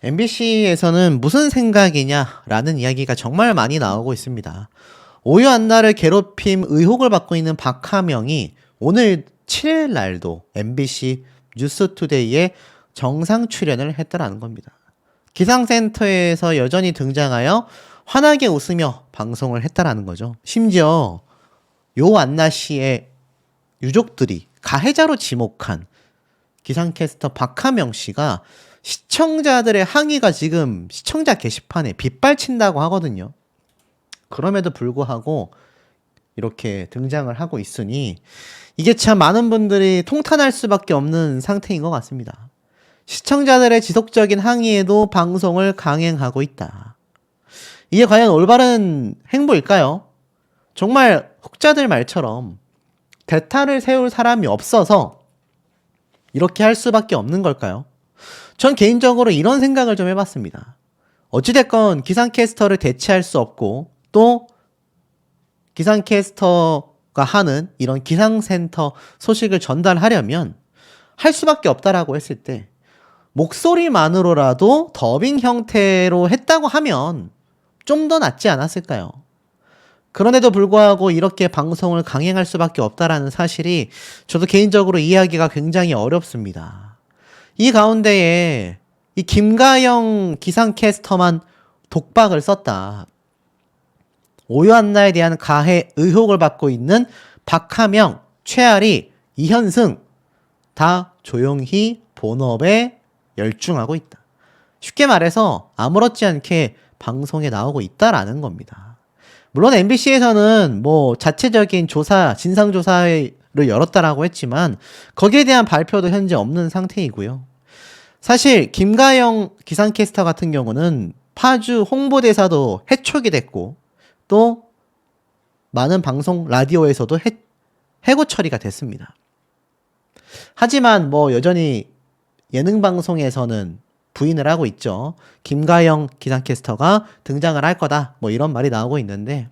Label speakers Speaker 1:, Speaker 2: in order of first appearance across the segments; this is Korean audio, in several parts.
Speaker 1: MBC에서는 무슨 생각이냐라는 이야기가 정말 많이 나오고 있습니다. 오유 안나를 괴롭힘 의혹을 받고 있는 박하명이 오늘 7일 날도 MBC 뉴스투데이에 정상 출연을 했다라는 겁니다. 기상센터에서 여전히 등장하여 환하게 웃으며 방송을 했다라는 거죠. 심지어 요 안나 씨의 유족들이 가해자로 지목한 기상캐스터 박하명 씨가 시청자들의 항의가 지금 시청자 게시판에 빗발친다고 하거든요. 그럼에도 불구하고 이렇게 등장을 하고 있으니 이게 참 많은 분들이 통탄할 수밖에 없는 상태인 것 같습니다. 시청자들의 지속적인 항의에도 방송을 강행하고 있다. 이게 과연 올바른 행보일까요? 정말 혹자들 말처럼 대타를 세울 사람이 없어서 이렇게 할 수밖에 없는 걸까요? 전 개인적으로 이런 생각을 좀 해봤습니다. 어찌됐건 기상캐스터를 대체할 수 없고 또 기상캐스터가 하는 이런 기상센터 소식을 전달하려면 할 수밖에 없다라고 했을 때 목소리만으로라도 더빙 형태로 했다고 하면 좀 더 낫지 않았을까요? 그런데도 불구하고 이렇게 방송을 강행할 수밖에 없다라는 사실이 저도 개인적으로 이해하기가 굉장히 어렵습니다. 이 가운데에 이 김가영 기상캐스터만 독박을 썼다. 오유 안나에 대한 가해 의혹을 받고 있는 박하명, 최아리, 이현승 다 조용히 본업에 열중하고 있다. 쉽게 말해서 아무렇지 않게 방송에 나오고 있다라는 겁니다. 물론 MBC에서는 뭐 자체적인 조사, 진상조사를 열었다라고 했지만 거기에 대한 발표도 현재 없는 상태이고요. 사실 김가영 기상캐스터 같은 경우는 파주 홍보대사도 해촉이 됐고 또 많은 방송 라디오에서도 해고 처리가 됐습니다. 하지만 뭐 여전히 예능 방송에서는 부인을 하고 있죠. 김가영 기상캐스터가 등장을 할 거다. 뭐 이런 말이 나오고 있는데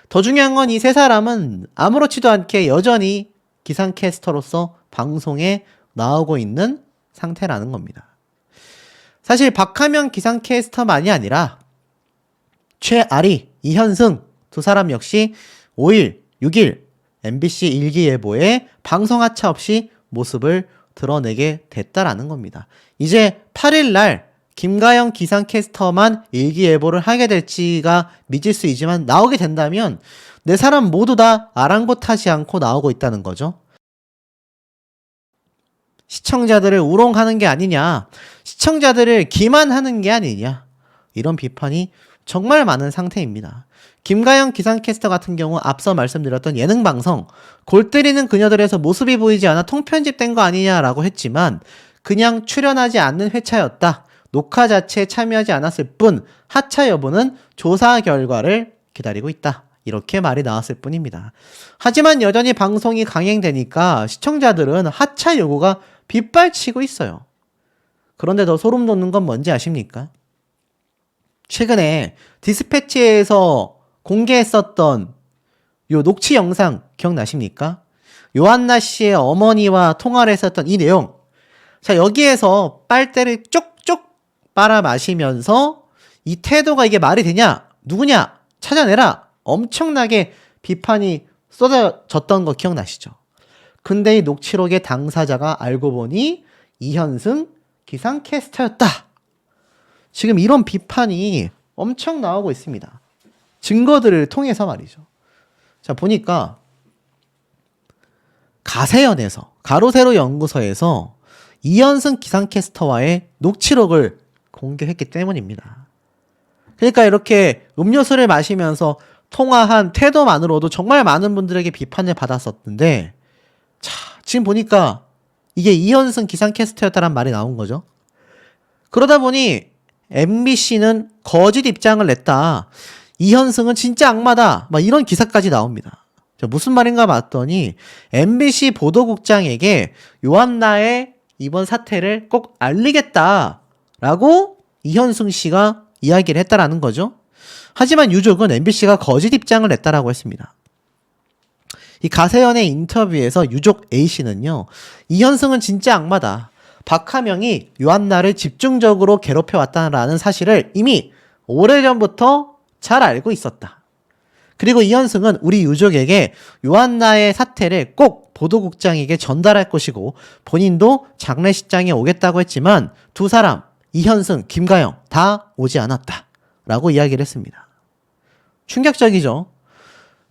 Speaker 1: 더 중요한 건 이 세 사람은 아무렇지도 않게 여전히 기상캐스터로서 방송에 나오고 있는 상태라는 겁니다. 사실 박하명 기상캐스터만이 아니라 최아리, 이현승 두 사람 역시 5일, 6일 MBC 일기예보에 방송 하차 없이 모습을 드러내게 됐다라는 겁니다. 이제 8일 날 김가영 기상캐스터만 일기예보를 하게 될지가 미질 수 있지만 나오게 된다면 네 사람 모두 다 아랑곳하지 않고 나오고 있다는 거죠. 시청자들을 우롱하는 게 아니냐, 시청자들을 기만하는 게 아니냐, 이런 비판이 정말 많은 상태입니다. 김가영 기상캐스터 같은 경우 앞서 말씀드렸던 예능방송 골 때리는 그녀들에서 모습이 보이지 않아 통편집된 거 아니냐라고 했지만 그냥 출연하지 않는 회차였다. 녹화 자체에 참여하지 않았을 뿐 하차 여부는 조사 결과를 기다리고 있다. 이렇게 말이 나왔을 뿐입니다. 하지만 여전히 방송이 강행되니까 시청자들은 하차 요구가 빗발치고 있어요. 그런데 더 소름 돋는 건 뭔지 아십니까? 최근에 디스패치에서 공개했었던 요 녹취 영상 기억나십니까? 요한나 씨의 어머니와 통화를 했었던 이 내용. 자, 여기에서 빨대를 쪽쪽 빨아 마시면서 이 태도가 이게 말이 되냐? 누구냐? 찾아내라. 엄청나게 비판이 쏟아졌던 거 기억나시죠? 근데 이 녹취록의 당사자가 알고 보니 이현승 기상캐스터였다. 지금 이런 비판이 엄청 나오고 있습니다. 증거들을 통해서 말이죠. 자, 보니까 가세연에서 가로세로 연구소에서 이현승 기상캐스터와의 녹취록을 공개했기 때문입니다. 그러니까 이렇게 음료수를 마시면서 통화한 태도만으로도 정말 많은 분들에게 비판을 받았었는데 자, 지금 보니까 이게 이현승 기상캐스터였다는 말이 나온 거죠. 그러다 보니 MBC는 거짓 입장을 냈다. 이현승은 진짜 악마다. 막 이런 기사까지 나옵니다. 무슨 말인가 봤더니 MBC 보도국장에게 요한나의 이번 사태를 꼭 알리겠다라고 이현승 씨가 이야기를 했다라는 거죠. 하지만 유족은 MBC가 거짓 입장을 냈다라고 했습니다. 이 가세연의 인터뷰에서 유족 A씨는요. 이현승은 진짜 악마다. 박하명이 요한나를 집중적으로 괴롭혀왔다는 사실을 이미 오래전부터 잘 알고 있었다. 그리고 이현승은 우리 유족에게 요한나의 사태를 꼭 보도국장에게 전달할 것이고 본인도 장례식장에 오겠다고 했지만 두 사람, 이현승, 김가영 다 오지 않았다 라고 이야기를 했습니다. 충격적이죠.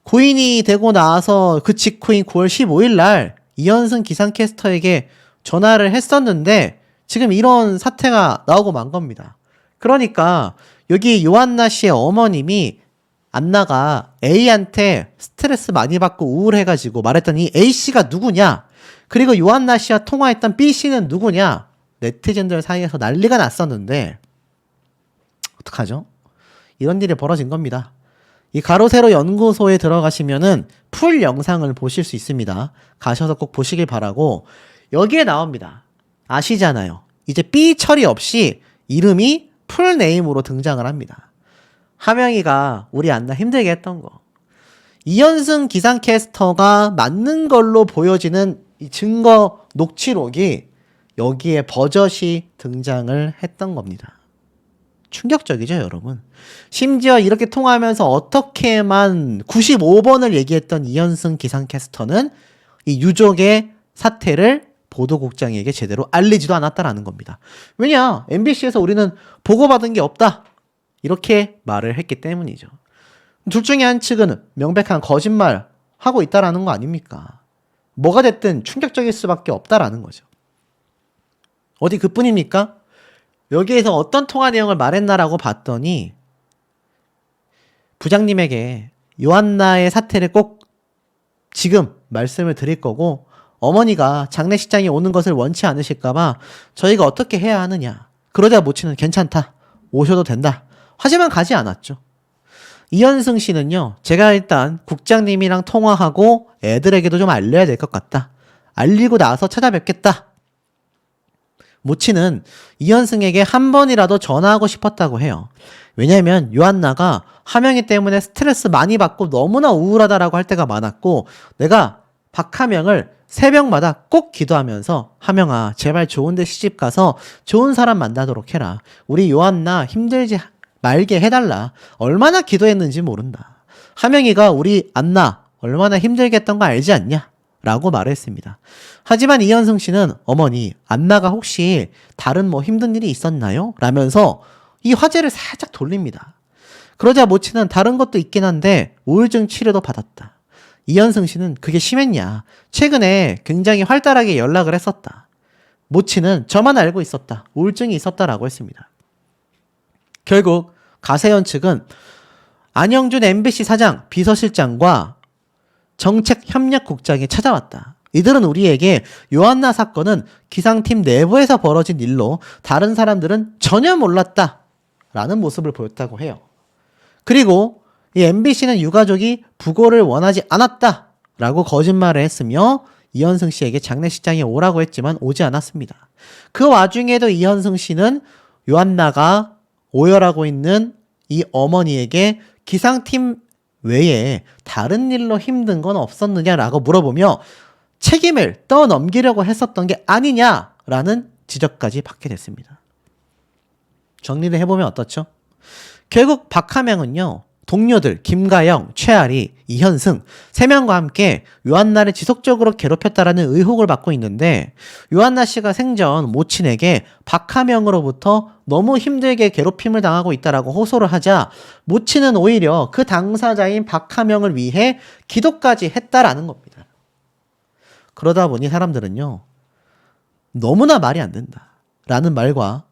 Speaker 1: 고인이 되고 나서 그 직후인 9월 15일 날 이현승 기상캐스터에게 전화를 했었는데 지금 이런 사태가 나오고 만 겁니다. 그러니까 여기 요한나 씨의 어머님이 안나가 A한테 스트레스 많이 받고 우울해가지고 말했더니 A씨가 누구냐? 그리고 요한나 씨와 통화했던 B씨는 누구냐? 네티즌들 사이에서 난리가 났었는데 어떡하죠? 이런 일이 벌어진 겁니다. 이 가로세로 연구소에 들어가시면은 풀 영상을 보실 수 있습니다. 가셔서 꼭 보시길 바라고 여기에 나옵니다. 아시잖아요. 이제 B 처리 없이 이름이 풀네임으로 등장을 합니다. 하명이가 우리 안나 힘들게 했던 거. 이현승 기상캐스터가 맞는 걸로 보여지는 이 증거 녹취록이 여기에 버젓이 등장을 했던 겁니다. 충격적이죠, 여러분. 심지어 이렇게 통화하면서 어떻게만 95번을 얘기했던 이현승 기상캐스터는 이 유족의 사태를 보도국장에게 제대로 알리지도 않았다라는 겁니다. 왜냐? MBC에서 우리는 보고받은 게 없다. 이렇게 말을 했기 때문이죠. 둘 중에 한 측은 명백한 거짓말 하고 있다라는 거 아닙니까? 뭐가 됐든 충격적일 수밖에 없다라는 거죠. 어디 그뿐입니까? 여기에서 어떤 통화 내용을 말했나라고 봤더니 부장님에게 요한나의 사태를 꼭 지금 말씀을 드릴 거고 어머니가 장례식장에 오는 것을 원치 않으실까봐 저희가 어떻게 해야 하느냐. 그러자 모치는 괜찮다. 오셔도 된다. 하지만 가지 않았죠. 이현승 씨는요. 제가 일단 국장님이랑 통화하고 애들에게도 좀 알려야 될 것 같다. 알리고 나서 찾아뵙겠다. 모치는 이현승에게 한 번이라도 전화하고 싶었다고 해요. 왜냐하면 요한나가 하명이 때문에 스트레스 많이 받고 너무나 우울하다라고 할 때가 많았고 내가 박하명을 새벽마다 꼭 기도하면서 하명아 제발 좋은 데 시집 가서 좋은 사람 만나도록 해라. 우리 요한나 힘들지 말게 해달라. 얼마나 기도했는지 모른다. 하명이가 우리 안나 얼마나 힘들게 했던 거 알지 않냐? 라고 말했습니다. 하지만 이현승 씨는 어머니 안나가 혹시 다른 뭐 힘든 일이 있었나요? 라면서 이 화제를 살짝 돌립니다. 그러자 모치는 다른 것도 있긴 한데 우울증 치료도 받았다. 이현승 씨는 그게 심했냐? 최근에 굉장히 활달하게 연락을 했었다. 모치는 저만 알고 있었다. 우울증이 있었다라고 했습니다. 결국 가세현 측은 안영준 MBC 사장 비서실장과 정책협력국장이 찾아왔다. 이들은 우리에게 요한나 사건은 기상팀 내부에서 벌어진 일로 다른 사람들은 전혀 몰랐다 라는 모습을 보였다고 해요. 그리고 이 MBC는 유가족이 부고를 원하지 않았다 라고 거짓말을 했으며 이현승 씨에게 장례식장에 오라고 했지만 오지 않았습니다. 그 와중에도 이현승 씨는 요한나가 오열하고 있는 이 어머니에게 기상팀 외에 다른 일로 힘든 건 없었느냐라고 물어보며 책임을 떠넘기려고 했었던 게 아니냐라는 지적까지 받게 됐습니다. 정리를 해보면 어떻죠? 결국 박하명은요. 동료들 김가영, 최아리, 이현승 3명과 함께 요한나를 지속적으로 괴롭혔다라는 의혹을 받고 있는데 요한나 씨가 생전 모친에게 박하명으로부터 너무 힘들게 괴롭힘을 당하고 있다라고 호소를 하자 모친은 오히려 그 당사자인 박하명을 위해 기도까지 했다라는 겁니다. 그러다 보니 사람들은요. 너무나 말이 안 된다라는 말과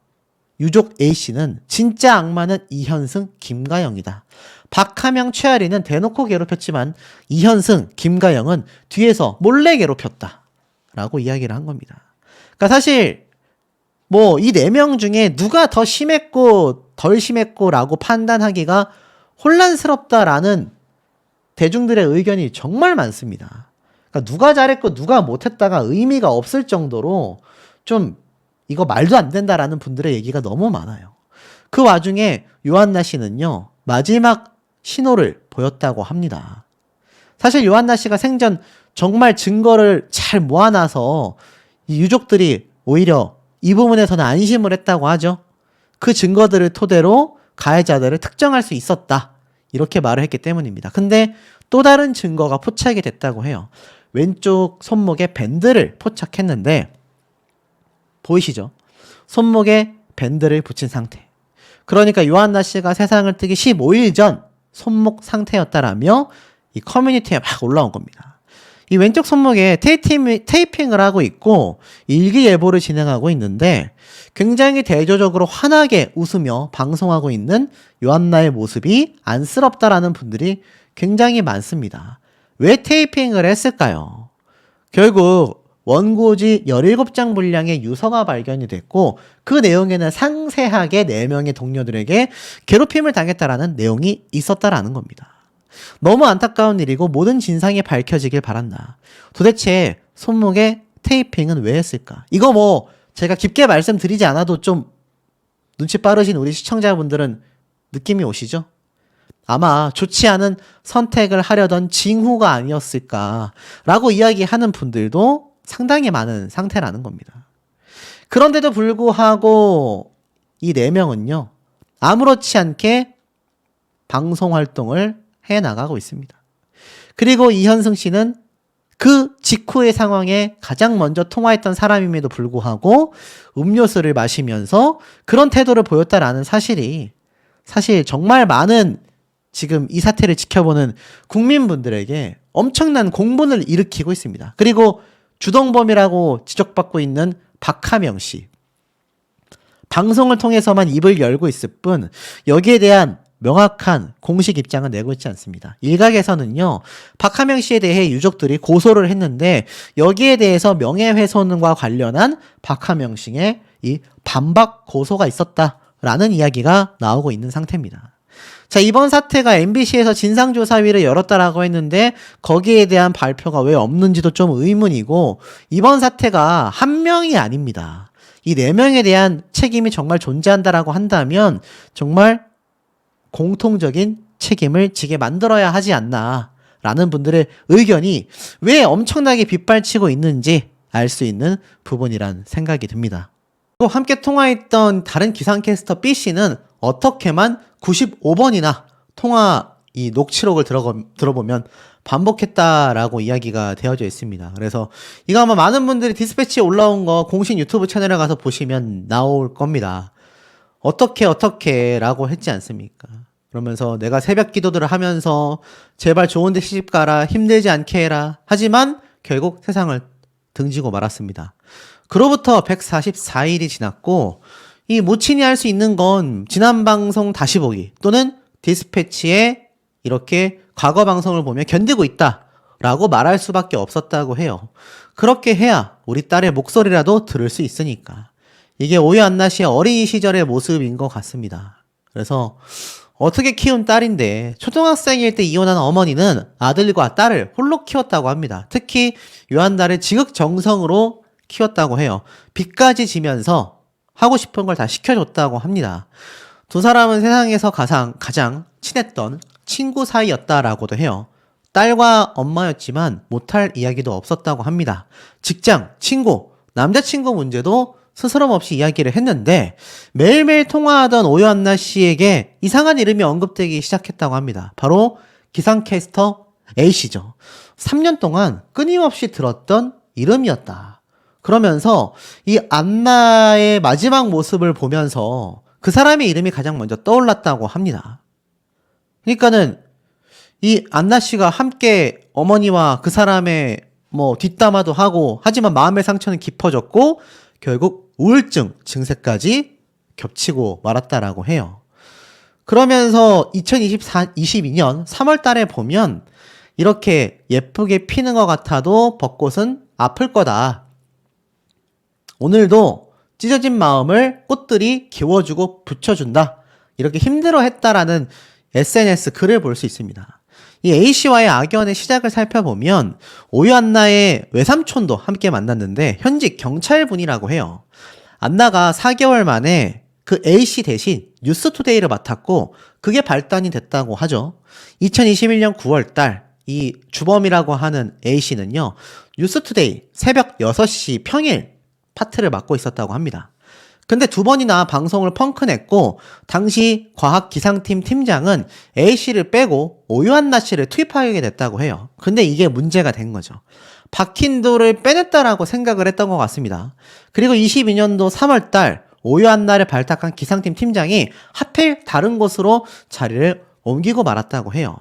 Speaker 1: 유족 A씨는 진짜 악마는 이현승, 김가영이다. 박하명, 최아리는 대놓고 괴롭혔지만 이현승, 김가영은 뒤에서 몰래 괴롭혔다. 라고 이야기를 한 겁니다. 그러니까 사실 뭐 이 4명 중에 누가 더 심했고 덜 심했고 라고 판단하기가 혼란스럽다라는 대중들의 의견이 정말 많습니다. 그러니까 누가 잘했고 누가 못했다가 의미가 없을 정도로 좀 이거 말도 안 된다라는 분들의 얘기가 너무 많아요. 그 와중에 요한나 씨는요. 마지막 신호를 보였다고 합니다. 사실 요한나 씨가 생전 정말 증거를 잘 모아놔서 이 유족들이 오히려 이 부분에서는 안심을 했다고 하죠. 그 증거들을 토대로 가해자들을 특정할 수 있었다. 이렇게 말을 했기 때문입니다. 근데 또 다른 증거가 포착이 됐다고 해요. 왼쪽 손목에 밴드를 포착했는데 보이시죠? 손목에 밴드를 붙인 상태. 그러니까 요한나 씨가 세상을 뜨기 15일 전 손목 상태였다라며 이 커뮤니티에 막 올라온 겁니다. 이 왼쪽 손목에 테이핑을 하고 있고 일기예보를 진행하고 있는데 굉장히 대조적으로 환하게 웃으며 방송하고 있는 요한나의 모습이 안쓰럽다라는 분들이 굉장히 많습니다. 왜 테이핑을 했을까요? 결국 원고지 17장 분량의 유서가 발견이 됐고 그 내용에는 상세하게 4명의 동료들에게 괴롭힘을 당했다라는 내용이 있었다라는 겁니다. 너무 안타까운 일이고 모든 진상이 밝혀지길 바란다. 도대체 손목에 테이핑은 왜 했을까? 이거 뭐 제가 깊게 말씀드리지 않아도 좀 눈치 빠르신 우리 시청자분들은 느낌이 오시죠? 아마 좋지 않은 선택을 하려던 징후가 아니었을까라고 이야기하는 분들도 상당히 많은 상태라는 겁니다. 그런데도 불구하고 이 4명은요, 아무렇지 않게 방송 활동을 해나가고 있습니다. 그리고 이현승 씨는 그 직후의 상황에 가장 먼저 통화했던 사람임에도 불구하고 음료수를 마시면서 그런 태도를 보였다라는 사실이 사실 정말 많은 지금 이 사태를 지켜보는 국민분들에게 엄청난 공분을 일으키고 있습니다. 그리고 주동범이라고 지적받고 있는 박하명 씨. 방송을 통해서만 입을 열고 있을 뿐 여기에 대한 명확한 공식 입장은 내고 있지 않습니다. 일각에서는요, 박하명 씨에 대해 유족들이 고소를 했는데 여기에 대해서 명예훼손과 관련한 박하명 씨의 이 반박 고소가 있었다라는 이야기가 나오고 있는 상태입니다. 자, 이번 사태가 MBC에서 진상조사위를 열었다라고 했는데 거기에 대한 발표가 왜 없는지도 좀 의문이고 이번 사태가 한 명이 아닙니다. 이 4명에 대한 책임이 정말 존재한다라고 한다면 정말 공통적인 책임을 지게 만들어야 하지 않나 라는 분들의 의견이 왜 엄청나게 빗발치고 있는지 알 수 있는 부분이란 생각이 듭니다. 또 함께 통화했던 다른 기상캐스터 B씨는 어떻게만 95번이나 통화 이 녹취록을 들어보면 반복했다라고 이야기가 되어져 있습니다. 그래서 이거 아마 많은 분들이 디스패치에 올라온 거 공식 유튜브 채널에 가서 보시면 나올 겁니다. 어떻게 라고 했지 않습니까? 그러면서 내가 새벽 기도들을 하면서 제발 좋은 데 시집 가라, 힘들지 않게 해라. 하지만 결국 세상을 등지고 말았습니다. 그로부터 144일이 지났고 이 모친이 할 수 있는 건 지난 방송 다시 보기 또는 디스패치에 이렇게 과거 방송을 보며 견디고 있다 라고 말할 수밖에 없었다고 해요. 그렇게 해야 우리 딸의 목소리라도 들을 수 있으니까. 이게 오유안나 씨의 어린 시절의 모습인 것 같습니다. 그래서 어떻게 키운 딸인데 초등학생일 때 이혼한 어머니는 아들과 딸을 홀로 키웠다고 합니다. 특히 요한나를 지극정성으로 키웠다고 해요. 빚까지 지면서 하고 싶은 걸 다 시켜줬다고 합니다. 두 사람은 세상에서 가장 친했던 친구 사이였다라고도 해요. 딸과 엄마였지만 못할 이야기도 없었다고 합니다. 직장, 친구, 남자친구 문제도 스스럼 없이 이야기를 했는데 매일매일 통화하던 오유안나 씨에게 이상한 이름이 언급되기 시작했다고 합니다. 바로 기상캐스터 A씨죠. 3년 동안 끊임없이 들었던 이름이었다. 그러면서 이 안나의 마지막 모습을 보면서 그 사람의 이름이 가장 먼저 떠올랐다고 합니다. 그러니까는 이 안나 씨가 함께 어머니와 그 사람의 뒷담화도 하고 하지만 마음의 상처는 깊어졌고 결국 우울증 증세까지 겹치고 말았다라고 해요. 그러면서 2022년 3월 달에 보면 이렇게 예쁘게 피는 것 같아도 벚꽃은 아플 거다. 오늘도 찢어진 마음을 꽃들이 기워주고 붙여준다. 이렇게 힘들어했다라는 SNS 글을 볼 수 있습니다. 이 A씨와의 악연의 시작을 살펴보면 오유안나의 외삼촌도 함께 만났는데 현직 경찰분이라고 해요. 안나가 4개월 만에 그 A씨 대신 뉴스투데이를 맡았고 그게 발단이 됐다고 하죠. 2021년 9월달 이 주범이라고 하는 A씨는요. 뉴스투데이 새벽 6시 평일 파트를 맡고 있었다고 합니다. 근데 2번이나 방송을 펑크냈고 당시 과학기상팀 팀장은 A씨를 빼고 오유한나 씨를 투입하게 됐다고 해요. 근데 이게 문제가 된 거죠. 박힌도를 빼냈다라고 생각을 했던 것 같습니다. 그리고 22년도 3월달 오유한나를 발탁한 기상팀 팀장이 하필 다른 곳으로 자리를 옮기고 말았다고 해요.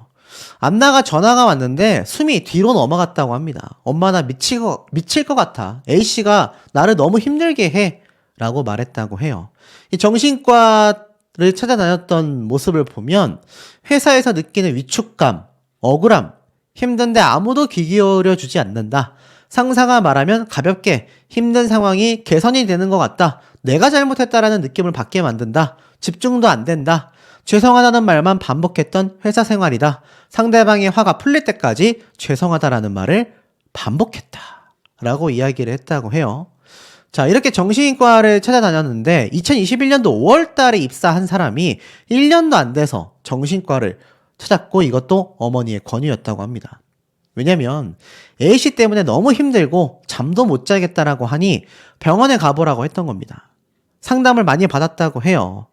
Speaker 1: 안나가 전화가 왔는데 숨이 뒤로 넘어갔다고 합니다. 엄마 나 미칠 것 같아. A씨가 나를 너무 힘들게 해. 라고 말했다고 해요. 이 정신과를 찾아다녔던 모습을 보면 회사에서 느끼는 위축감, 억울함, 힘든데 아무도 귀 기울여 주지 않는다. 상사가 말하면 가볍게 힘든 상황이 개선이 되는 것 같다. 내가 잘못했다라는 느낌을 받게 만든다. 집중도 안 된다. 죄송하다는 말만 반복했던 회사 생활이다. 상대방의 화가 풀릴 때까지 죄송하다라는 말을 반복했다. 라고 이야기를 했다고 해요. 자, 이렇게 정신과를 찾아다녔는데 2021년도 5월 달에 입사한 사람이 1년도 안 돼서 정신과를 찾았고 이것도 어머니의 권유였다고 합니다. 왜냐면 A씨 때문에 너무 힘들고 잠도 못 자겠다라고 하니 병원에 가보라고 했던 겁니다. 상담을 많이 받았다고 해요.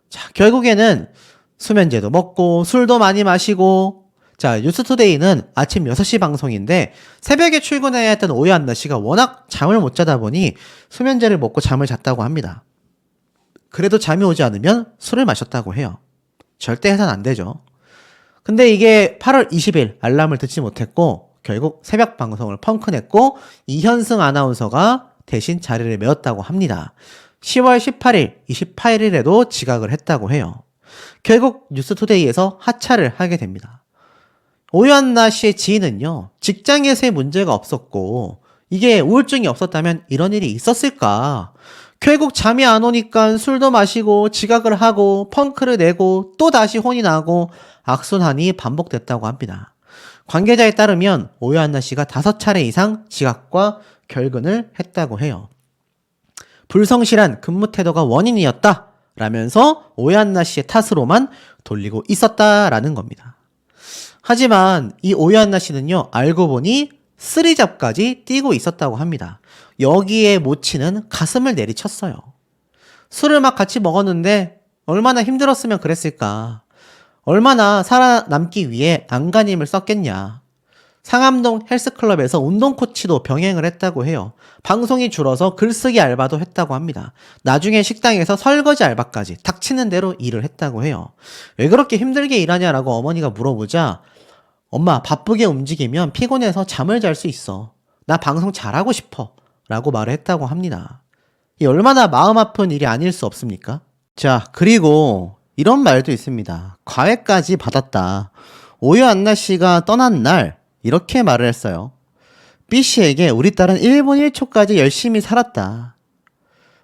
Speaker 1: 자, 결국에는 수면제도 먹고 술도 많이 마시고 자, 뉴스투데이는 아침 6시 방송인데 새벽에 출근해야 했던 오유한나 씨가 워낙 잠을 못 자다 보니 수면제를 먹고 잠을 잤다고 합니다. 그래도 잠이 오지 않으면 술을 마셨다고 해요. 절대 해서는 안 되죠. 근데 이게 8월 20일 알람을 듣지 못했고 결국 새벽 방송을 펑크냈고 이현승 아나운서가 대신 자리를 메웠다고 합니다. 10월 18일, 28일에도 지각을 했다고 해요. 결국 뉴스투데이에서 하차를 하게 됩니다. 오유한나 씨의 지인은요, 직장에서의 문제가 없었고 이게 우울증이 없었다면 이런 일이 있었을까? 결국 잠이 안 오니까 술도 마시고 지각을 하고 펑크를 내고 또 다시 혼이 나고 악순환이 반복됐다고 합니다. 관계자에 따르면 오유한나 씨가 5차례 이상 지각과 결근을 했다고 해요. 불성실한 근무 태도가 원인이었다 라면서 오유한나 씨의 탓으로만 돌리고 있었다라는 겁니다. 하지만 이 오유한나 씨는요, 알고 보니 쓰리잡까지 뛰고 있었다고 합니다. 여기에 모치는 가슴을 내리쳤어요. 술을 막 같이 먹었는데 얼마나 힘들었으면 그랬을까. 얼마나 살아남기 위해 안간힘을 썼겠냐. 상암동 헬스클럽에서 운동 코치도 병행을 했다고 해요. 방송이 줄어서 글쓰기 알바도 했다고 합니다. 나중에 식당에서 설거지 알바까지 닥치는 대로 일을 했다고 해요. 왜 그렇게 힘들게 일하냐라고 어머니가 물어보자 엄마 바쁘게 움직이면 피곤해서 잠을 잘 수 있어. 나 방송 잘하고 싶어. 라고 말을 했다고 합니다. 이 얼마나 마음 아픈 일이 아닐 수 없습니까? 자, 그리고 이런 말도 있습니다. 과외까지 받았다. 오유한나 씨가 떠난 날 이렇게 말을 했어요. B씨에게 우리 딸은 1분 1초까지 열심히 살았다.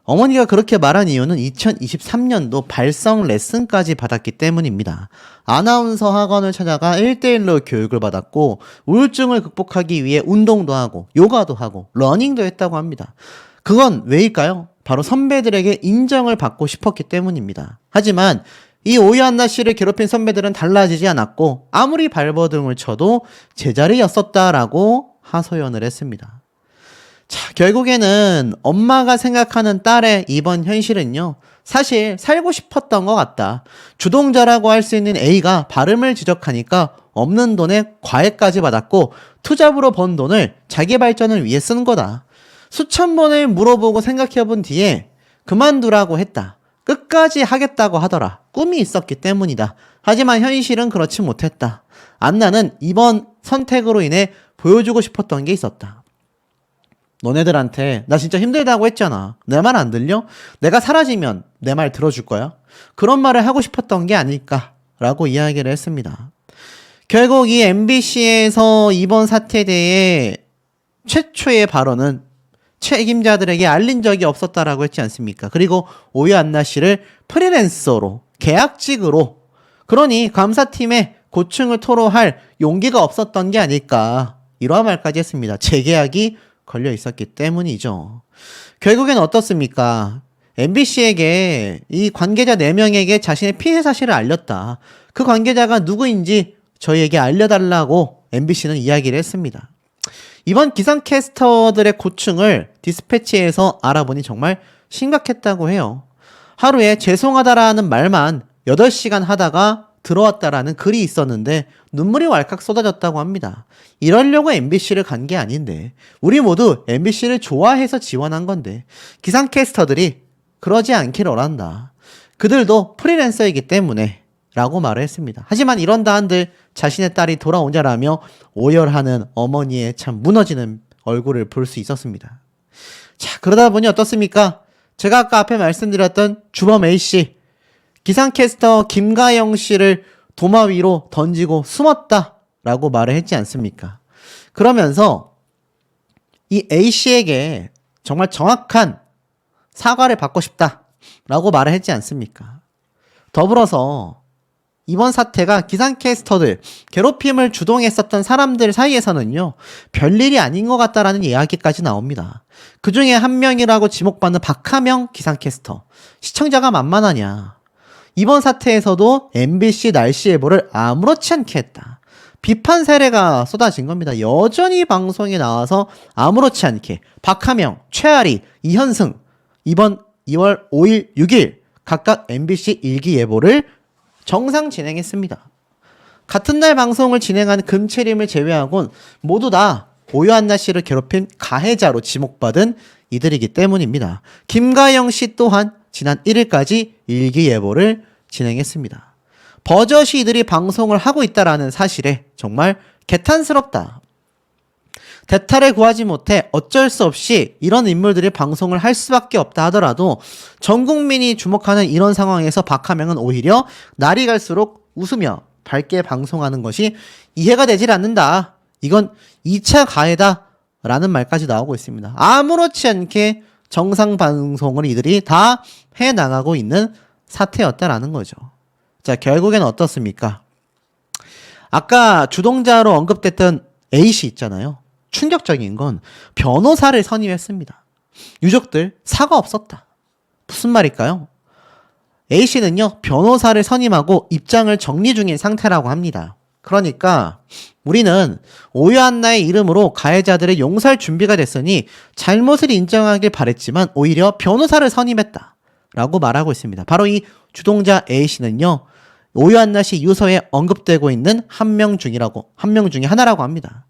Speaker 1: 어머니가 그렇게 말한 이유는 2023년도 발성 레슨까지 받았기 때문입니다. 아나운서 학원을 찾아가 1대1로 교육을 받았고 우울증을 극복하기 위해 운동도 하고 요가도 하고 러닝도 했다고 합니다. 그건 왜일까요? 바로 선배들에게 인정을 받고 싶었기 때문입니다. 하지만 이 오유한나 씨를 괴롭힌 선배들은 달라지지 않았고 아무리 발버둥을 쳐도 제자리였었다라고 하소연을 했습니다. 자, 결국에는 엄마가 생각하는 딸의 이번 현실은요, 사실 살고 싶었던 것 같다. 주동자라고 할 수 있는 A가 발음을 지적하니까 없는 돈에 과외까지 받았고 투잡으로 번 돈을 자기 발전을 위해 쓴 거다. 수천 번을 물어보고 생각해 본 뒤에 그만두라고 했다. 끝까지 하겠다고 하더라. 꿈이 있었기 때문이다. 하지만 현실은 그렇지 못했다. 안나는 이번 선택으로 인해 보여주고 싶었던 게 있었다. 너네들한테 나 진짜 힘들다고 했잖아. 내 말 안 들려? 내가 사라지면 내 말 들어줄 거야? 그런 말을 하고 싶었던 게 아닐까라고 이야기를 했습니다. 결국 이 MBC에서 이번 사태에 대해 최초의 발언은 책임자들에게 알린 적이 없었다라고 했지 않습니까? 그리고 오유한나 씨를 프리랜서로 계약직으로 그러니 감사팀에 고충을 토로할 용기가 없었던 게 아닐까 이러한 말까지 했습니다. 재계약이 걸려 있었기 때문이죠. 결국엔 어떻습니까? MBC에게 이 관계자 4명에게 자신의 피해 사실을 알렸다. 그 관계자가 누구인지 저희에게 알려달라고 MBC는 이야기를 했습니다. 이번 기상캐스터들의 고충을 디스패치에서 알아보니 정말 심각했다고 해요. 하루에 죄송하다라는 말만 8시간 하다가 들어왔다라는 글이 있었는데 눈물이 왈칵 쏟아졌다고 합니다. 이러려고 MBC를 간 게 아닌데, 우리 모두 MBC를 좋아해서 지원한 건데 기상캐스터들이 그러지 않길 원한다. 그들도 프리랜서이기 때문에 라고 말을 했습니다. 하지만 이런다 한들 자신의 딸이 돌아오냐라며 오열하는 어머니의 참 무너지는 얼굴을 볼 수 있었습니다. 자, 그러다 보니 어떻습니까? 제가 아까 앞에 말씀드렸던 주범 A씨, 기상캐스터 김가영 씨를 도마 위로 던지고 숨었다라고 말을 했지 않습니까? 그러면서 이 A씨에게 정말 정확한 사과를 받고 싶다라고 말을 했지 않습니까? 더불어서 이번 사태가 기상캐스터들, 괴롭힘을 주동했었던 사람들 사이에서는요, 별일이 아닌 것 같다라는 이야기까지 나옵니다. 그 중에 한 명이라고 지목받는 박하명 기상캐스터. 시청자가 만만하냐. 이번 사태에서도 MBC 날씨 예보를 아무렇지 않게 했다. 비판 세례가 쏟아진 겁니다. 여전히 방송에 나와서 아무렇지 않게 박하명, 최아리, 이현승 이번 2월 5일, 6일 각각 MBC 일기 예보를 정상 진행했습니다. 같은 날 방송을 진행한 금채림을 제외하곤 모두 다 오유한나 씨를 괴롭힌 가해자로 지목받은 이들이기 때문입니다. 김가영 씨 또한 지난 1일까지 일기예보를 진행했습니다. 버젓이 이들이 방송을 하고 있다라는 사실에 정말 개탄스럽다. 대타를 구하지 못해 어쩔 수 없이 이런 인물들이 방송을 할 수밖에 없다 하더라도 전 국민이 주목하는 이런 상황에서 박하명은 오히려 날이 갈수록 웃으며 밝게 방송하는 것이 이해가 되질 않는다. 이건 2차 가해다 라는 말까지 나오고 있습니다. 아무렇지 않게 정상 방송을 이들이 다 해나가고 있는 사태였다라는 거죠. 자, 결국엔 어떻습니까? 아까 주동자로 언급됐던 A씨 있잖아요. 충격적인 건 변호사를 선임했습니다. 유족들 사과 없었다. 무슨 말일까요? A씨는요, 변호사를 선임하고 입장을 정리 중인 상태라고 합니다. 그러니까 우리는 오유한나의 이름으로 가해자들의 용서할 준비가 됐으니 잘못을 인정하길 바랬지만 오히려 변호사를 선임했다 라고 말하고 있습니다. 바로 이 주동자 A씨는요, 오유한나 씨 유서에 언급되고 있는 한 명 중에 하나라고 합니다.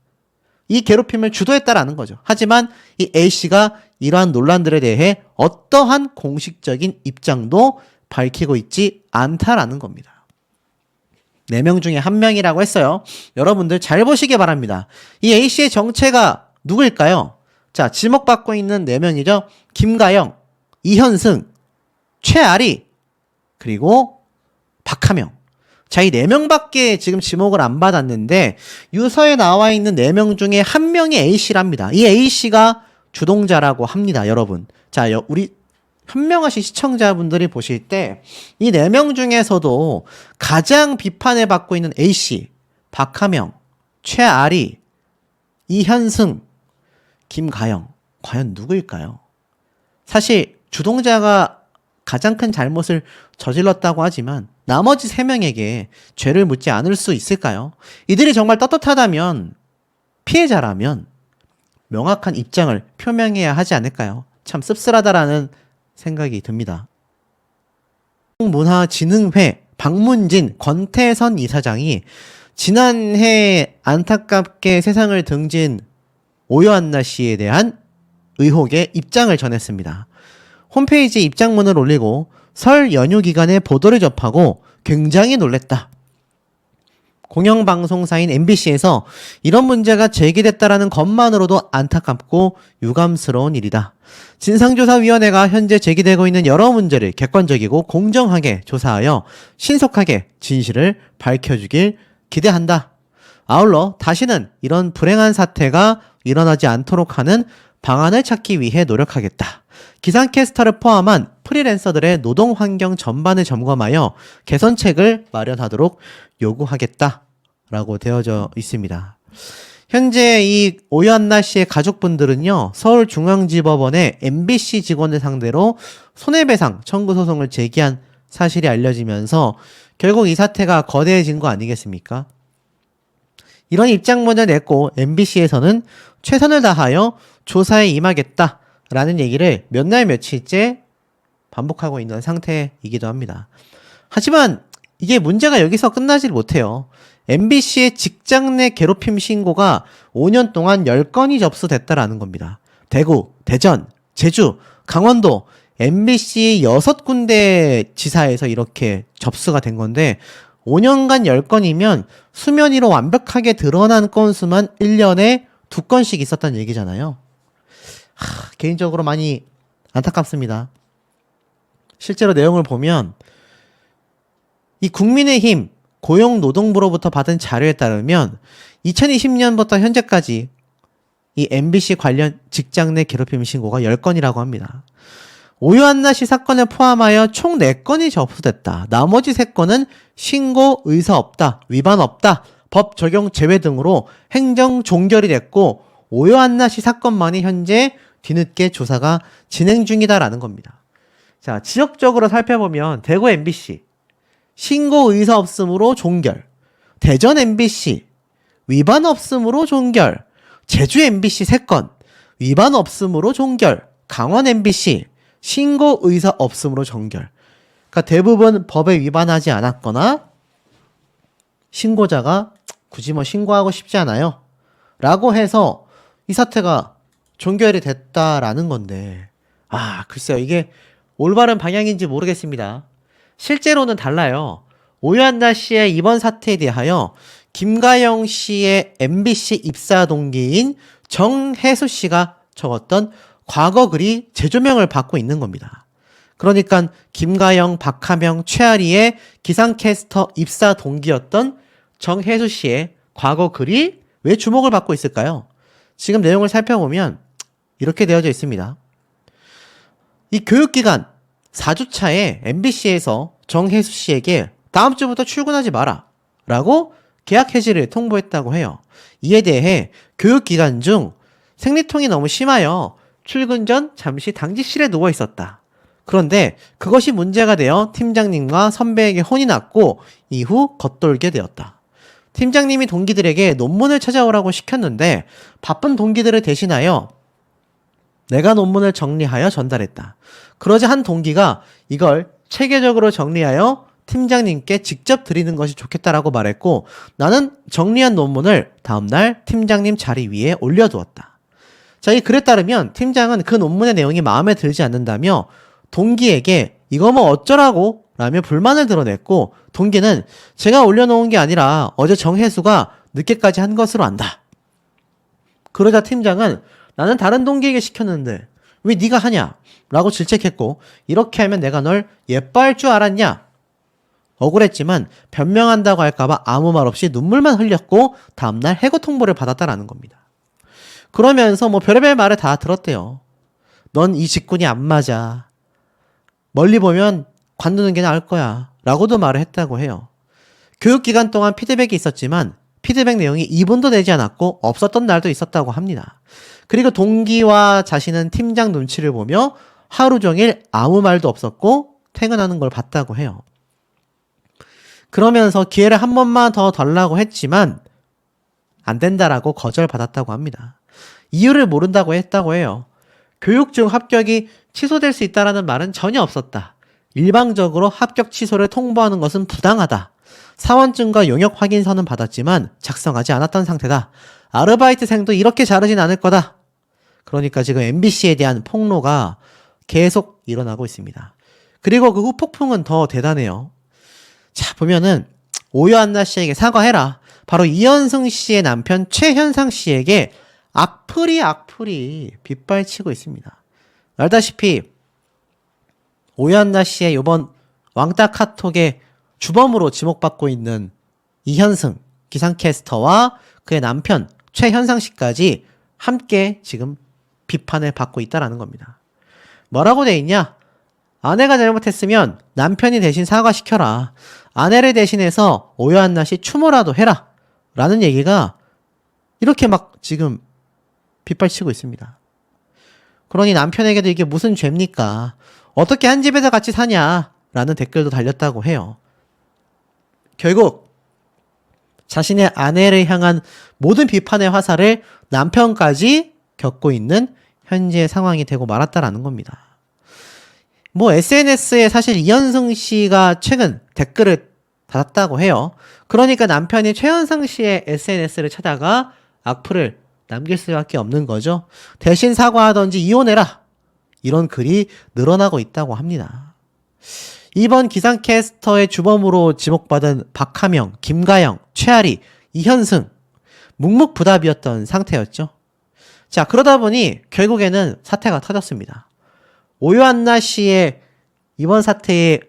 Speaker 1: 이 괴롭힘을 주도했다라는 거죠. 하지만 이 A씨가 이러한 논란들에 대해 어떠한 공식적인 입장도 밝히고 있지 않다라는 겁니다. 4명 중에 1명이라고 했어요. 여러분들 잘 보시기 바랍니다. 이 A씨의 정체가 누구일까요? 자, 지목받고 있는 4명이죠. 김가영, 이현승, 최아리, 그리고 박하명. 자, 이 4명밖에 지금 지목을 안 받았는데 유서에 나와 있는 4명 중에 1명이 A씨랍니다. 이 A씨가 주동자라고 합니다, 여러분. 자, 우리 현명하신 시청자분들이 보실 때 이 4명 중에서도 가장 비판을 받고 있는 A씨, 박하명, 최아리, 이현승, 김가영, 과연 누구일까요? 사실 주동자가 가장 큰 잘못을 저질렀다고 하지만 나머지 3명에게 죄를 묻지 않을 수 있을까요? 이들이 정말 떳떳하다면, 피해자라면 명확한 입장을 표명해야 하지 않을까요? 참 씁쓸하다라는 생각이 듭니다. 문화진흥회 박문진 권태선 이사장이 지난해 안타깝게 세상을 등진 오유한나 씨에 대한 의혹에 입장을 전했습니다. 홈페이지에 입장문을 올리고 설 연휴 기간에 보도를 접하고 굉장히 놀랬다. 공영방송사인 MBC에서 이런 문제가 제기됐다라는 것만으로도 안타깝고 유감스러운 일이다. 진상조사위원회가 현재 제기되고 있는 여러 문제를 객관적이고 공정하게 조사하여 신속하게 진실을 밝혀주길 기대한다. 아울러 다시는 이런 불행한 사태가 일어나지 않도록 하는 방안을 찾기 위해 노력하겠다. 기상캐스터를 포함한 프리랜서들의 노동 환경 전반을 점검하여 개선책을 마련하도록 요구하겠다 라고 되어져 있습니다. 현재 이 오유한나 씨의 가족분들은요, 서울중앙지법원에 MBC 직원을 상대로 손해배상 청구 소송을 제기한 사실이 알려지면서 결국 이 사태가 거대해진 거 아니겠습니까? 이런 입장문을 냈고 MBC에서는 최선을 다하여 조사에 임하겠다라는 얘기를 몇 날 며칠째 반복하고 있는 상태이기도 합니다. 하지만 이게 문제가 여기서 끝나질 못해요. MBC의 직장 내 괴롭힘 신고가 5년 동안 10건이 접수됐다라는 겁니다. 대구, 대전, 제주, 강원도, MBC 6군데 지사에서 이렇게 접수가 된 건데 5년간 10건이면 수면 위로 완벽하게 드러난 건수만 1년에 2건씩 있었다는 얘기잖아요. 개인적으로 많이 안타깝습니다. 실제로 내용을 보면 이 국민의힘 고용노동부로부터 받은 자료에 따르면 2020년부터 현재까지 이 MBC 관련 직장 내 괴롭힘 신고가 10건이라고 합니다. 오유한나 씨 사건을 포함하여 총 4건이 접수됐다. 나머지 3건은 신고 의사 없다, 위반 없다, 법 적용 제외 등으로 행정 종결이 됐고 오유한나 씨 사건만이 현재 뒤늦게 조사가 진행 중이다라는 겁니다. 자, 지역적으로 살펴보면 대구 MBC 신고 의사 없음으로 종결, 대전 MBC 위반 없음으로 종결, 제주 MBC 3건 위반 없음으로 종결, 강원 MBC 신고 의사 없음으로 종결. 그러니까 대부분 법에 위반하지 않았거나 신고자가 굳이 뭐 신고하고 싶지 않아요 라고 해서 이 사태가 종결이 됐다라는 건데, 글쎄요, 이게 올바른 방향인지 모르겠습니다. 실제로는 달라요. 오유한나 씨의 이번 사태에 대하여 김가영 씨의 MBC 입사 동기인 정혜수 씨가 적었던 과거 글이 재조명을 받고 있는 겁니다. 그러니까 김가영, 박하명, 최아리의 기상캐스터 입사 동기였던 정혜수 씨의 과거 글이 왜 주목을 받고 있을까요? 지금 내용을 살펴보면 이렇게 되어져 있습니다. 이 교육기간 4주차에 MBC에서 정혜수 씨에게 다음 주부터 출근하지 마라 라고 계약 해지를 통보했다고 해요. 이에 대해 교육기간 중 생리통이 너무 심하여 출근 전 잠시 당직실에 누워 있었다. 그런데 그것이 문제가 되어 팀장님과 선배에게 혼이 났고 이후 겉돌게 되었다. 팀장님이 동기들에게 논문을 찾아오라고 시켰는데 바쁜 동기들을 대신하여 내가 논문을 정리하여 전달했다. 그러자 한 동기가 이걸 체계적으로 정리하여 팀장님께 직접 드리는 것이 좋겠다라고 말했고 나는 정리한 논문을 다음날 팀장님 자리 위에 올려두었다. 자, 이 글에 따르면 팀장은 그 논문의 내용이 마음에 들지 않는다며 동기에게 이거 뭐 어쩌라고? 라며 불만을 드러냈고 동기는 제가 올려놓은 게 아니라 어제 정혜수가 늦게까지 한 것으로 안다. 그러자 팀장은 나는 다른 동기에게 시켰는데 왜 네가 하냐? 라고 질책했고 이렇게 하면 내가 널 예뻐할 줄 알았냐? 억울했지만 변명한다고 할까봐 아무 말 없이 눈물만 흘렸고 다음날 해고 통보를 받았다라는 겁니다. 그러면서 뭐 별의별 말을 다 들었대요. 넌 이 직군이 안 맞아. 멀리 보면 관두는 게 나을 거야. 라고도 말을 했다고 해요. 교육기간 동안 피드백이 있었지만 피드백 내용이 2분도 되지 않았고 없었던 날도 있었다고 합니다. 그리고 동기와 자신은 팀장 눈치를 보며 하루 종일 아무 말도 없었고 퇴근하는 걸 봤다고 해요. 그러면서 기회를 한 번만 더 달라고 했지만 안 된다라고 거절받았다고 합니다. 이유를 모른다고 했다고 해요. 교육 중 합격이 취소될 수 있다는 말은 전혀 없었다. 일방적으로 합격 취소를 통보하는 것은 부당하다. 사원증과 용역 확인서는 받았지만 작성하지 않았던 상태다. 아르바이트생도 이렇게 자르진 않을 거다. 그러니까 지금 MBC에 대한 폭로가 계속 일어나고 있습니다. 그리고 그 후폭풍은 더 대단해요. 자, 보면은 오유한나 씨에게 사과해라. 바로 이현승 씨의 남편 최현상 씨에게 악플이 빗발치고 있습니다. 알다시피 오유한나 씨의 이번 왕따 카톡의 주범으로 지목받고 있는 이현승 기상캐스터와 그의 남편 최현상 씨까지 함께 지금 비판을 받고 있다라는 겁니다. 뭐라고 돼 있냐? 아내가 잘못했으면 남편이 대신 사과시켜라. 아내를 대신해서 오유한나 씨 추모라도 해라. 라는 얘기가 이렇게 막 지금 빗발치고 있습니다. 그러니 남편에게도 이게 무슨 죄입니까? 어떻게 한 집에서 같이 사냐? 라는 댓글도 달렸다고 해요. 결국 자신의 아내를 향한 모든 비판의 화살을 남편까지 겪고 있는 현재의 상황이 되고 말았다라는 겁니다. 뭐 SNS에 사실 이현승 씨가 최근 댓글을 달았다고 해요. 그러니까 남편이 최현승 씨의 SNS를 찾아가 악플을 남길 수밖에 없는 거죠. 대신 사과하던지 이혼해라. 이런 글이 늘어나고 있다고 합니다. 이번 기상캐스터의 주범으로 지목받은 박하명, 김가영, 최아리, 이현승 묵묵부답이었던 상태였죠. 자, 그러다 보니 결국에는 사태가 터졌습니다. 오요한나 씨의 이번 사태의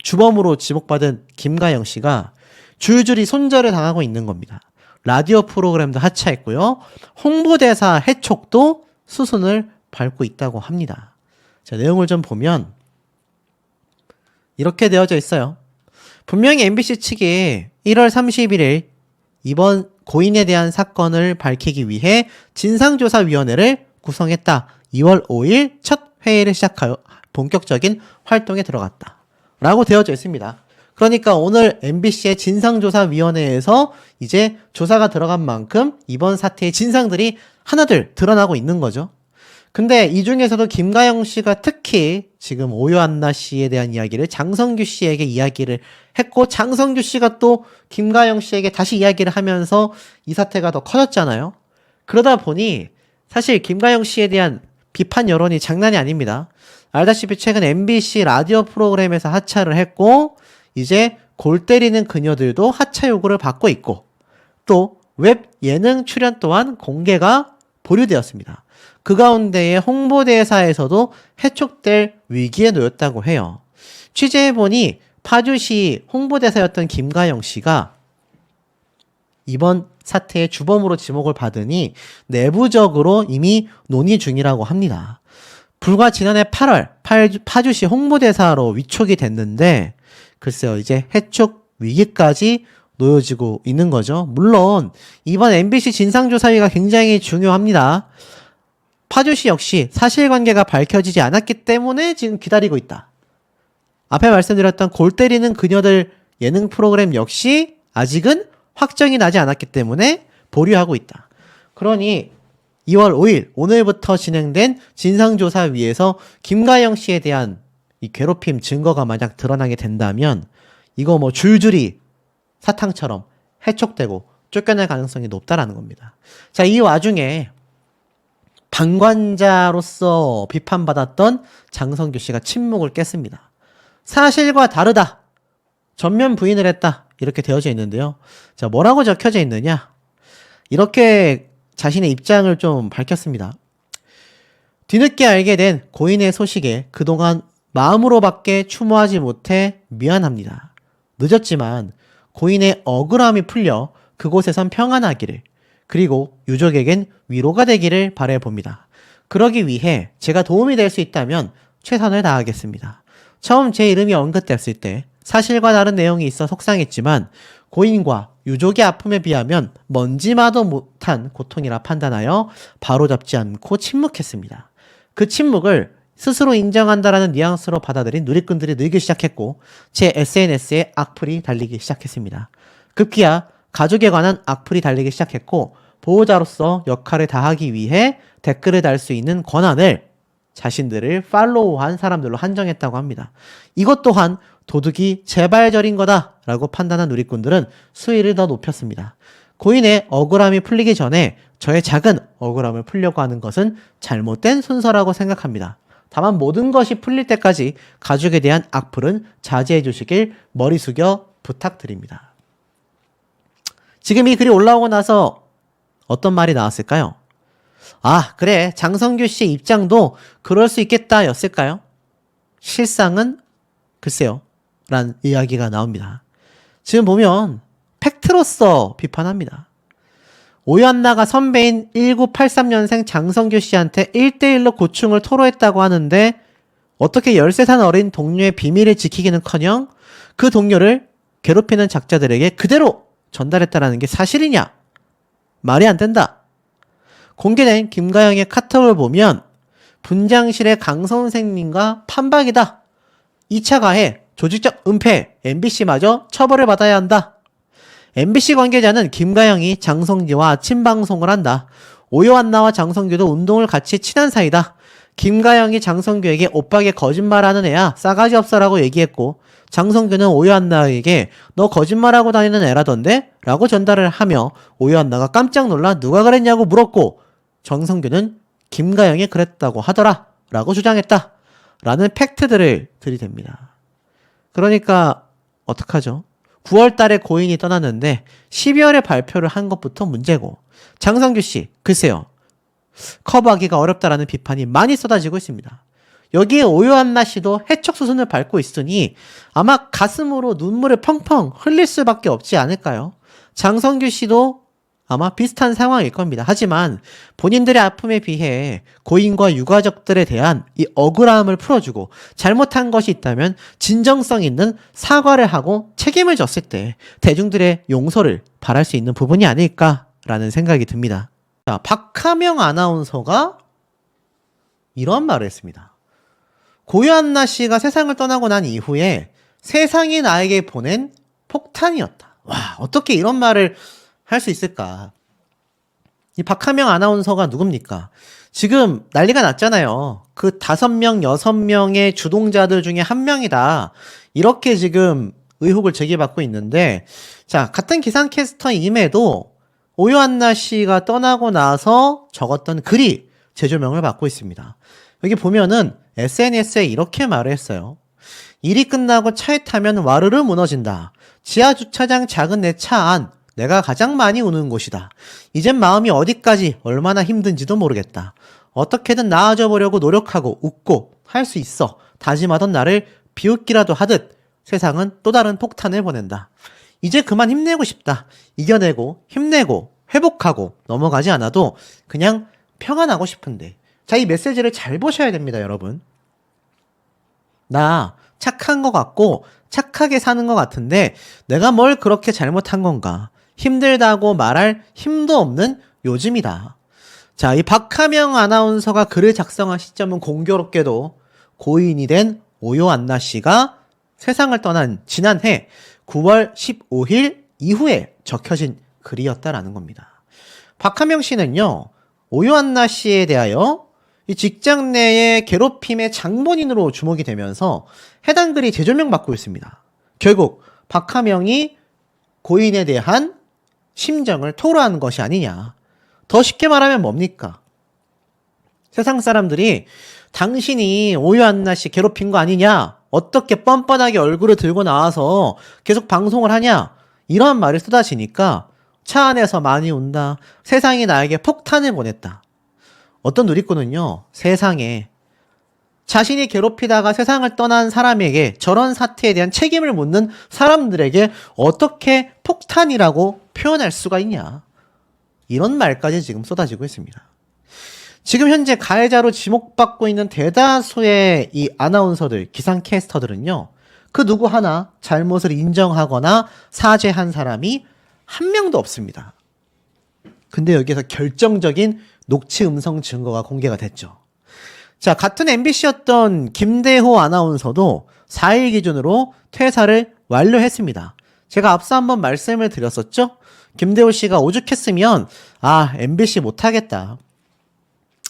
Speaker 1: 주범으로 지목받은 김가영 씨가 줄줄이 손절을 당하고 있는 겁니다. 라디오 프로그램도 하차했고요. 홍보대사 해촉도 수순을 밟고 있다고 합니다. 자, 내용을 좀 보면 이렇게 되어져 있어요. 분명히 MBC 측이 1월 31일 이번 고인에 대한 사건을 밝히기 위해 진상조사위원회를 구성했다. 2월 5일 첫 회의를 시작하여 본격적인 활동에 들어갔다. 라고 되어져 있습니다. 그러니까 오늘 MBC의 진상조사위원회에서 이제 조사가 들어간 만큼 이번 사태의 진상들이 하나둘 드러나고 있는 거죠. 근데 이 중에서도 김가영 씨가 특히 지금 오요한나 씨에 대한 이야기를 장성규 씨에게 이야기를 했고, 장성규 씨가 또 김가영 씨에게 다시 이야기를 하면서 이 사태가 더 커졌잖아요. 그러다 보니 사실 김가영 씨에 대한 비판 여론이 장난이 아닙니다. 알다시피 최근 MBC 라디오 프로그램에서 하차를 했고, 이제 골 때리는 그녀들도 하차 요구를 받고 있고, 또 웹 예능 출연 또한 공개가 보류되었습니다. 그 가운데에 홍보대사에서도 해촉될 위기에 놓였다고 해요. 취재해보니 파주시 홍보대사였던 김가영 씨가 이번 사태의 주범으로 지목을 받으니 내부적으로 이미 논의 중이라고 합니다. 불과 지난해 8월 파주시 홍보대사로 위촉이 됐는데 글쎄요, 이제 해촉 위기까지 놓여지고 있는 거죠. 물론 이번 MBC 진상조사위가 굉장히 중요합니다. 파주시 역시 사실관계가 밝혀지지 않았기 때문에 지금 기다리고 있다. 앞에 말씀드렸던 골 때리는 그녀들 예능 프로그램 역시 아직은 확정이 나지 않았기 때문에 보류하고 있다. 그러니 2월 5일 오늘부터 진행된 진상조사위에서 김가영 씨에 대한 이 괴롭힘 증거가 만약 드러나게 된다면 이거 뭐 줄줄이 사탕처럼 해촉되고 쫓겨날 가능성이 높다라는 겁니다. 자, 이 와중에 방관자로서 비판받았던 장성규 씨가 침묵을 깼습니다. 사실과 다르다. 전면 부인을 했다. 이렇게 되어져 있는데요. 자, 뭐라고 적혀져 있느냐? 이렇게 자신의 입장을 좀 밝혔습니다. 뒤늦게 알게 된 고인의 소식에 그동안 마음으로밖에 추모하지 못해 미안합니다. 늦었지만 고인의 억울함이 풀려 그곳에선 평안하기를, 그리고 유족에겐 위로가 되기를 바라봅니다. 그러기 위해 제가 도움이 될 수 있다면 최선을 다하겠습니다. 처음 제 이름이 언급됐을 때 사실과 다른 내용이 있어 속상했지만 고인과 유족의 아픔에 비하면 먼지마도 못한 고통이라 판단하여 바로잡지 않고 침묵했습니다. 그 침묵을 스스로 인정한다라는 뉘앙스로 받아들인 누리꾼들이 늘기 시작했고 제 SNS에 악플이 달리기 시작했습니다. 급기야 가족에 관한 악플이 달리기 시작했고 보호자로서 역할을 다하기 위해 댓글을 달 수 있는 권한을 자신들을 팔로우한 사람들로 한정했다고 합니다. 이것 또한 도둑이 재발절인 거다라고 판단한 누리꾼들은 수위를 더 높였습니다. 고인의 억울함이 풀리기 전에 저의 작은 억울함을 풀려고 하는 것은 잘못된 순서라고 생각합니다. 다만 모든 것이 풀릴 때까지 가족에 대한 악플은 자제해 주시길 머리 숙여 부탁드립니다. 지금 이 글이 올라오고 나서 어떤 말이 나왔을까요? 아, 그래. 장성규 씨의 입장도 그럴 수 있겠다 였을까요? 실상은 글쎄요. 라는 이야기가 나옵니다. 지금 보면 팩트로서 비판합니다. 오연나가 선배인 1983년생 장성규 씨한테 1대1로 고충을 토로했다고 하는데 어떻게 13살 어린 동료의 비밀을 지키기는커녕 그 동료를 괴롭히는 작자들에게 그대로 전달했다는 게 사실이냐? 말이 안 된다. 공개된 김가영의 카톡을 보면 분장실의 강 선생님과 판박이다. 2차 가해, 조직적 은폐, MBC마저 처벌을 받아야 한다. MBC 관계자는 김가영이 장성규와 아침 방송을 한다. 오요한나와 장성규도 운동을 같이 친한 사이다. 김가영이 장성규에게 오빠게 거짓말하는 애야 싸가지 없어라고 얘기했고 장성규는 오요한나에게 너 거짓말하고 다니는 애라던데? 라고 전달을 하며 오요한나가 깜짝 놀라 누가 그랬냐고 물었고 장성규는 김가영이 그랬다고 하더라 라고 주장했다 라는 팩트들을 들이댑니다. 그러니까 어떡하죠? 9월 달에 고인이 떠났는데 12월에 발표를 한 것부터 문제고 장성규 씨 글쎄요. 커버하기가 어렵다라는 비판이 많이 쏟아지고 있습니다. 여기에 오요한나 씨도 해촉 수순을 밟고 있으니 아마 가슴으로 눈물을 펑펑 흘릴 수밖에 없지 않을까요? 장성규 씨도 아마 비슷한 상황일 겁니다. 하지만 본인들의 아픔에 비해 고인과 유가족들에 대한 이 억울함을 풀어주고 잘못한 것이 있다면 진정성 있는 사과를 하고 책임을 졌을 때 대중들의 용서를 바랄 수 있는 부분이 아닐까라는 생각이 듭니다. 자, 박하명 아나운서가 이런 말을 했습니다. 고요한나 씨가 세상을 떠나고 난 이후에 세상이 나에게 보낸 폭탄이었다. 와, 어떻게 이런 말을 할 수 있을까? 이 박하명 아나운서가 누굽니까? 지금 난리가 났잖아요. 그 5명, 6명의 주동자들 중에 한 명이다. 이렇게 지금 의혹을 제기받고 있는데, 자, 같은 기상캐스터임에도 오요한나 씨가 떠나고 나서 적었던 글이 재조명을 받고 있습니다. 여기 보면은 SNS에 이렇게 말을 했어요. 일이 끝나고 차에 타면 와르르 무너진다. 지하주차장 작은 내 차 안, 내가 가장 많이 우는 곳이다. 이젠 마음이 어디까지 얼마나 힘든지도 모르겠다. 어떻게든 나아져 보려고 노력하고 웃고 할 수 있어. 다짐하던 나를 비웃기라도 하듯 세상은 또 다른 폭탄을 보낸다. 이제 그만 힘내고 싶다. 이겨내고 힘내고 회복하고 넘어가지 않아도 그냥 평안하고 싶은데. 자, 이 메시지를 잘 보셔야 됩니다, 여러분. 나 착한 것 같고 착하게 사는 것 같은데 내가 뭘 그렇게 잘못한 건가? 힘들다고 말할 힘도 없는 요즘이다. 자, 이 박하명 아나운서가 글을 작성한 시점은 공교롭게도 고인이 된 오요한나 씨가 세상을 떠난 지난해 9월 15일 이후에 적혀진 글이었다라는 겁니다. 박하명 씨는요, 오요한나 씨에 대하여 이 직장 내의 괴롭힘의 장본인으로 주목이 되면서 해당 글이 재조명받고 있습니다. 결국 박하명이 고인에 대한 심정을 토로한 것이 아니냐. 더 쉽게 말하면 뭡니까? 세상 사람들이 당신이 오요한나 씨 괴롭힌 거 아니냐? 어떻게 뻔뻔하게 얼굴을 들고 나와서 계속 방송을 하냐? 이런 말을 쏟아지니까 차 안에서 많이 운다. 세상이 나에게 폭탄을 보냈다. 어떤 누리꾼은요, 세상에 자신이 괴롭히다가 세상을 떠난 사람에게 저런 사태에 대한 책임을 묻는 사람들에게 어떻게 폭탄이라고 표현할 수가 있냐. 이런 말까지 지금 쏟아지고 있습니다. 지금 현재 가해자로 지목받고 있는 대다수의 이 아나운서들, 기상캐스터들은요, 그 누구 하나 잘못을 인정하거나 사죄한 사람이 한 명도 없습니다. 근데 여기서 결정적인 녹취 음성 증거가 공개가 됐죠. 자, 같은 MBC였던 김대호 아나운서도 4일 기준으로 퇴사를 완료했습니다. 제가 앞서 한번 말씀을 드렸었죠? 김대호 씨가 오죽했으면 MBC 못하겠다.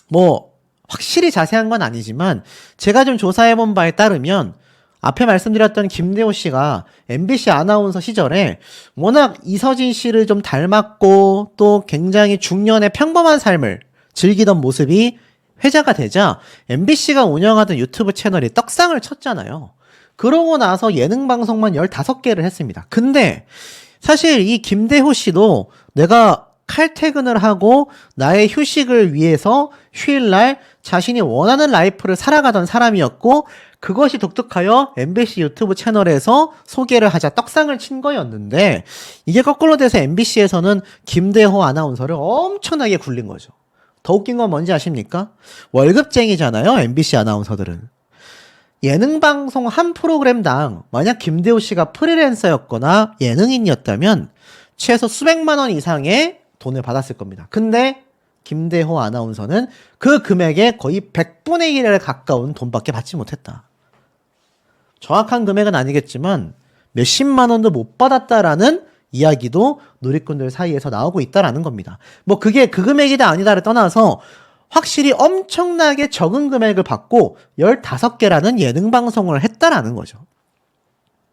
Speaker 1: 뭐 확실히 자세한 건 아니지만 제가 좀 조사해본 바에 따르면 앞에 말씀드렸던 김대호 씨가 MBC 아나운서 시절에 워낙 이서진 씨를 좀 닮았고 또 굉장히 중년의 평범한 삶을 즐기던 모습이 회자가 되자 MBC가 운영하던 유튜브 채널이 떡상을 쳤잖아요. 그러고 나서 예능 방송만 15개를 했습니다. 근데 사실 이 김대호 씨도 내가 칼퇴근을 하고 나의 휴식을 위해서 휴일날 자신이 원하는 라이프를 살아가던 사람이었고 그것이 독특하여 MBC 유튜브 채널에서 소개를 하자 떡상을 친 거였는데 이게 거꾸로 돼서 MBC에서는 김대호 아나운서를 엄청나게 굴린 거죠. 더 웃긴 건 뭔지 아십니까? 월급쟁이잖아요, MBC 아나운서들은. 예능 방송 한 프로그램당 만약 김대호 씨가 프리랜서였거나 예능인이었다면 최소 수백만 원 이상의 돈을 받았을 겁니다. 근데 김대호 아나운서는 그 금액의 거의 100분의 1에 가까운 돈밖에 받지 못했다. 정확한 금액은 아니겠지만 몇십만 원도 못 받았다라는 이야기도 누리꾼들 사이에서 나오고 있다라는 겁니다. 뭐 그게 그 금액이다 아니다를 떠나서 확실히 엄청나게 적은 금액을 받고 15개라는 예능 방송을 했다라는 거죠.